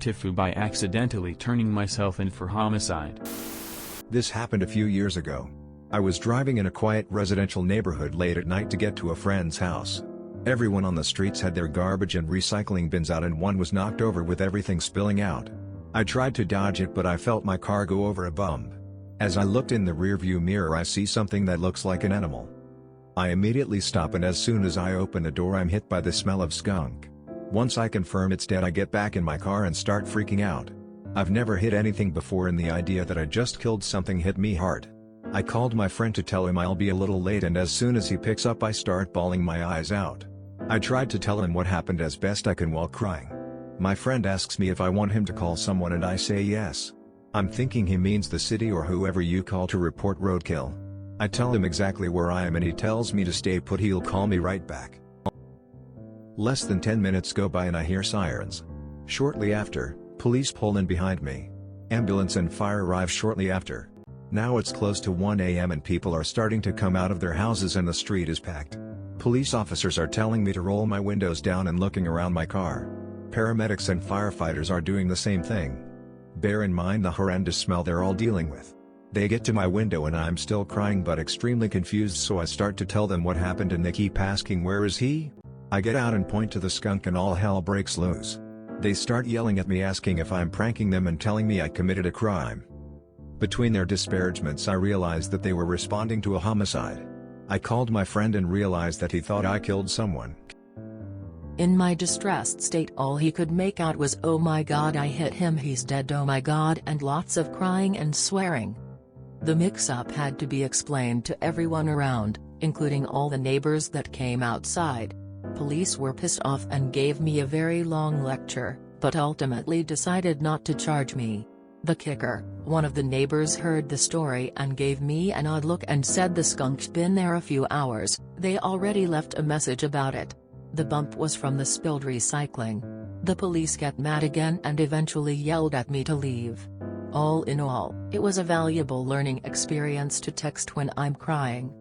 TIFU by accidentally turning myself in for homicide. This happened a few years ago. I was driving in a quiet residential neighborhood late at night to get to a friend's house. Everyone on the streets had their garbage and recycling bins out and one was knocked over with everything spilling out. I tried to dodge it but I felt my car go over a bump. As I looked in the rearview mirror I see something that looks like an animal. I immediately stop and as soon as I open the door I'm hit by the smell of skunk. Once I confirm it's dead I get back in my car and start freaking out. I've never hit anything before and the idea that I just killed something hit me hard. I called my friend to tell him I'll be a little late and as soon as he picks up I start bawling my eyes out. I tried to tell him what happened as best I can while crying. My friend asks me if I want him to call someone and I say yes. I'm thinking he means the city or whoever you call to report roadkill. I tell him exactly where I am and he tells me to stay put, he'll call me right back. Less than 10 minutes go by and I hear sirens. Shortly after, police pull in behind me. Ambulance and fire arrive shortly after. Now it's close to 1 a.m. and people are starting to come out of their houses and the street is packed. Police officers are telling me to roll my windows down and looking around my car. Paramedics and firefighters are doing the same thing. Bear in mind the horrendous smell they're all dealing with. They get to my window and I'm still crying but extremely confused, so I start to tell them what happened and they keep asking where is he? I get out and point to the skunk and all hell breaks loose. They start yelling at me asking if I'm pranking them and telling me I committed a crime. Between their disparagements I realized that they were responding to a homicide. I called my friend and realized that he thought I killed someone. In my distressed state all he could make out was "Oh my god, I hit him, he's dead, oh my god," and lots of crying and swearing. The mix-up had to be explained to everyone around, including all the neighbors that came outside. Police were pissed off and gave me a very long lecture, but ultimately decided not to charge me. The kicker, one of the neighbors heard the story and gave me an odd look and said the skunk's been there a few hours, they already left a message about it. The bump was from the spilled recycling. The police get mad again and eventually yelled at me to leave. All in all, it was a valuable learning experience to text when I'm crying.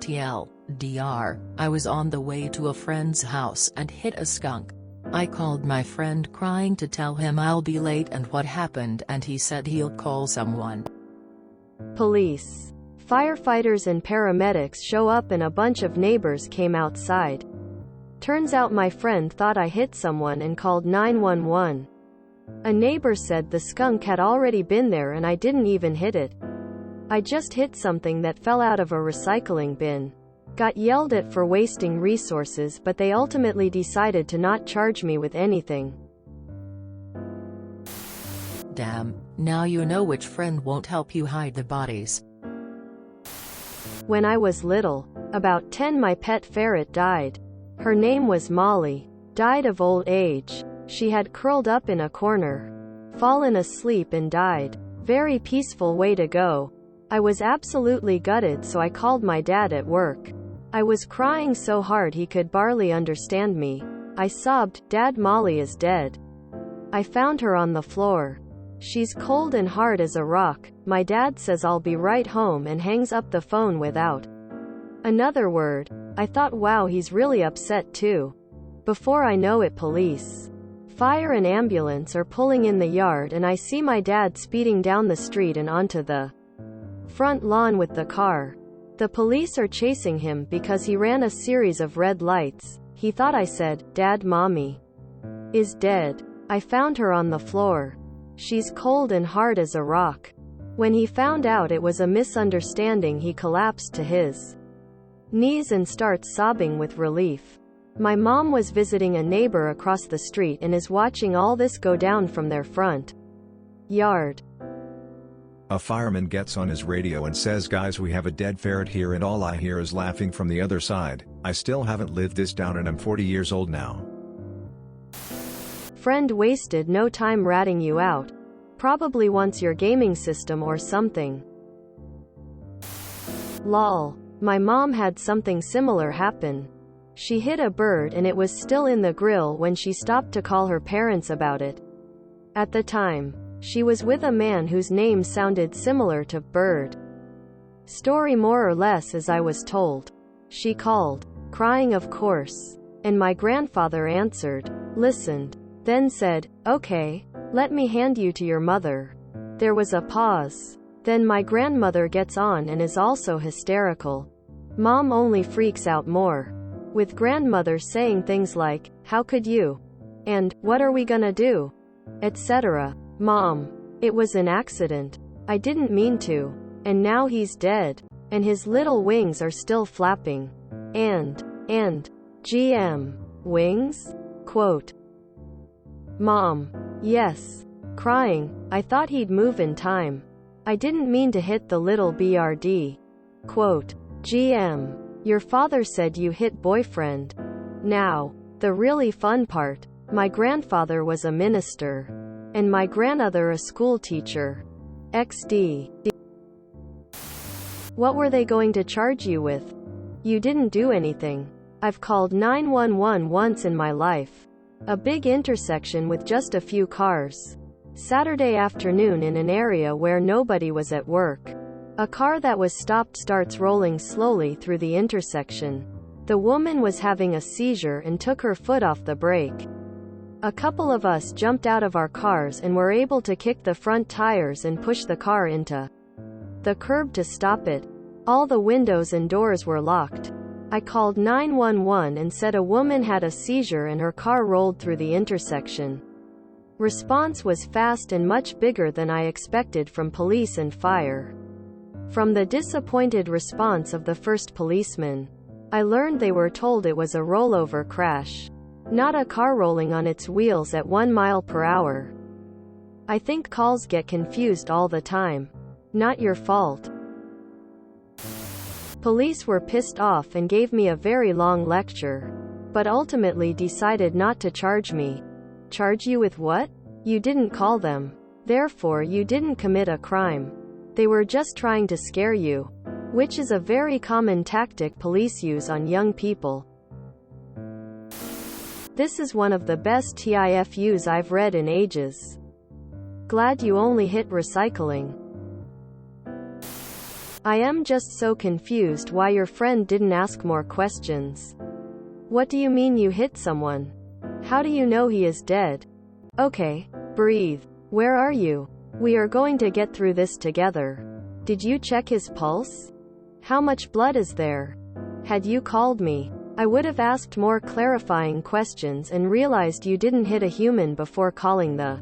TLDR, I was on the way to a friend's house and hit a skunk. I called my friend crying to tell him I'll be late and what happened and he said he'll call someone. Police, firefighters and paramedics show up and a bunch of neighbors came outside. Turns out my friend thought I hit someone and called 911. A neighbor said the skunk had already been there and I didn't even hit it. I just hit something that fell out of a recycling bin. Got yelled at for wasting resources but they ultimately decided to not charge me with anything. Damn, now you know which friend won't help you hide the bodies. When I was little, about 10, my pet ferret died. Her name was Molly. Died of old age. She had curled up in a corner, fallen asleep and died. Very peaceful way to go. I was absolutely gutted, so I called my dad at work. I was crying so hard he could barely understand me. I sobbed, "Dad, Molly is dead." I found her on the floor. She's cold and hard as a rock. My dad says I'll be right home and hangs up the phone without another word. I thought, wow, he's really upset too. Before I know it, police, fire and ambulance are pulling in the yard and I see my dad speeding down the street and onto the front lawn with the car. The police are chasing him because he ran a series of red lights. He thought I said, "Dad, Mommy is dead." I found her on the floor. She's cold and hard as a rock. When he found out it was a misunderstanding, he collapsed to his knees and starts sobbing with relief. My mom was visiting a neighbor across the street and is watching all this go down from their front yard. A fireman gets on his radio and says, "Guys, we have a dead ferret here," and all I hear is laughing from the other side. I still haven't lived this down and I'm 40 years old now. Friend wasted no time ratting you out. Probably wants your gaming system or something. Lol. My mom had something similar happen. She hit a bird and it was still in the grill when she stopped to call her parents about it. At the time, she was with a man whose name sounded similar to bird. Story more or less as I was told. She called, crying of course, and my grandfather answered, listened, then said, "Okay, Let me hand you to your mother. There was a pause. Then my grandmother gets on and is also hysterical. Mom only freaks out more, with grandmother saying things like, "How could you?" and "What are we gonna do?" etc. Mom, it was an accident. I didn't mean to. And now he's dead. And his little wings are still flapping. And, GM, wings? Quote. Mom, yes. Crying, I thought he'd move in time. I didn't mean to hit the little BRD. Quote. GM, your father said you hit boyfriend. Now, the really fun part. My grandfather was a minister. And my grandmother a school teacher. XD. What were they going to charge you with? You didn't do anything. I've called 911 once in my life. A big intersection with just a few cars. Saturday afternoon in an area where nobody was at work. A car that was stopped starts rolling slowly through the intersection. The woman was having a seizure and took her foot off the brake. A couple of us jumped out of our cars and were able to kick the front tires and push the car into the curb to stop it. All the windows and doors were locked. I called 911 and said a woman had a seizure and her car rolled through the intersection. Response was fast and much bigger than I expected from police and fire. From the disappointed response of the first policeman, I learned they were told it was a rollover crash, not a car rolling on its wheels at 1 mile per hour. I think calls get confused all the time. Not your fault. Police were pissed off and gave me a very long lecture, but ultimately decided not to charge me. Charge you with what? You didn't call them. Therefore you didn't commit a crime. They were just trying to scare you, which is a very common tactic police use on young people. This is one of the best TIFUs I've read in ages. Glad you only hit recycling. I am just so confused why your friend didn't ask more questions. What do you mean you hit someone? How do you know he is dead? Okay, breathe. Where are you? We are going to get through this together. Did you check his pulse? How much blood is there? Had you called me, I would have asked more clarifying questions and realized you didn't hit a human before calling the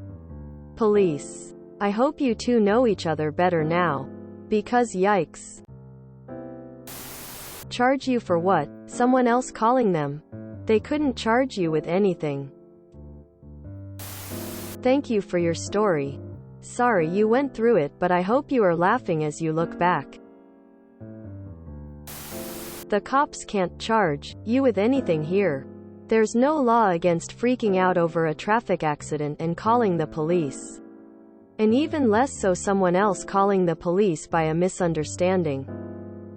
police. I hope you two know each other better now. Because yikes. Charge you for what? Someone else calling them? They couldn't charge you with anything. Thank you for your story. Sorry you went through it, but I hope you are laughing as you look back. The cops can't charge you with anything here. There's no law against freaking out over a traffic accident and calling the police. And even less so someone else calling the police by a misunderstanding.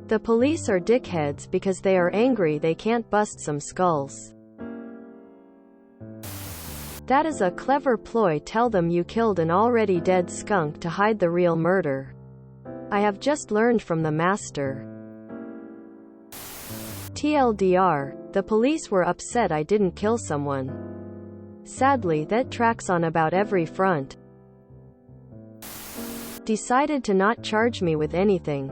The police are dickheads because they are angry they can't bust some skulls. That is a clever ploy. Tell them you killed an already dead skunk to hide the real murder. I have just learned from the master. TLDR, the police were upset I didn't kill someone. Sadly, that tracks on about every front. Decided to not charge me with anything.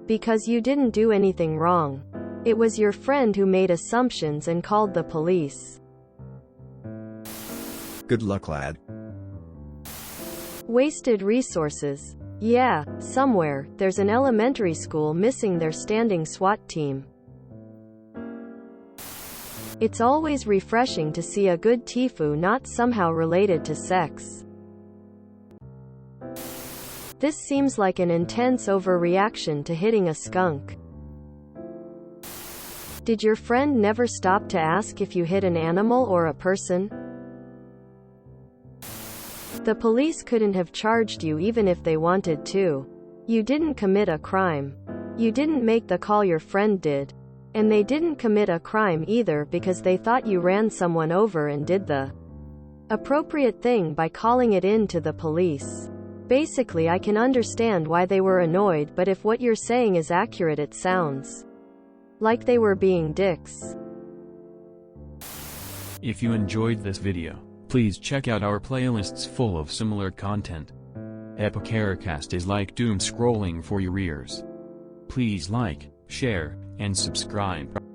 Because you didn't do anything wrong. It was your friend who made assumptions and called the police. Good luck, lad. Wasted resources. Yeah, somewhere, there's an elementary school missing their standing SWAT team. It's always refreshing to see a good TIFU not somehow related to sex. This seems like an intense overreaction to hitting a skunk. Did your friend never stop to ask if you hit an animal or a person? The police couldn't have charged you even if they wanted to. You didn't commit a crime. You didn't make the call, your friend did. And they didn't commit a crime either because they thought you ran someone over and did the appropriate thing by calling it in to the police. Basically, I can understand why they were annoyed, but if what you're saying is accurate, it sounds like they were being dicks. If you enjoyed this video, Please check out our playlists full of similar content. Epicaricast is like doom scrolling for your ears. Please like, share, and subscribe.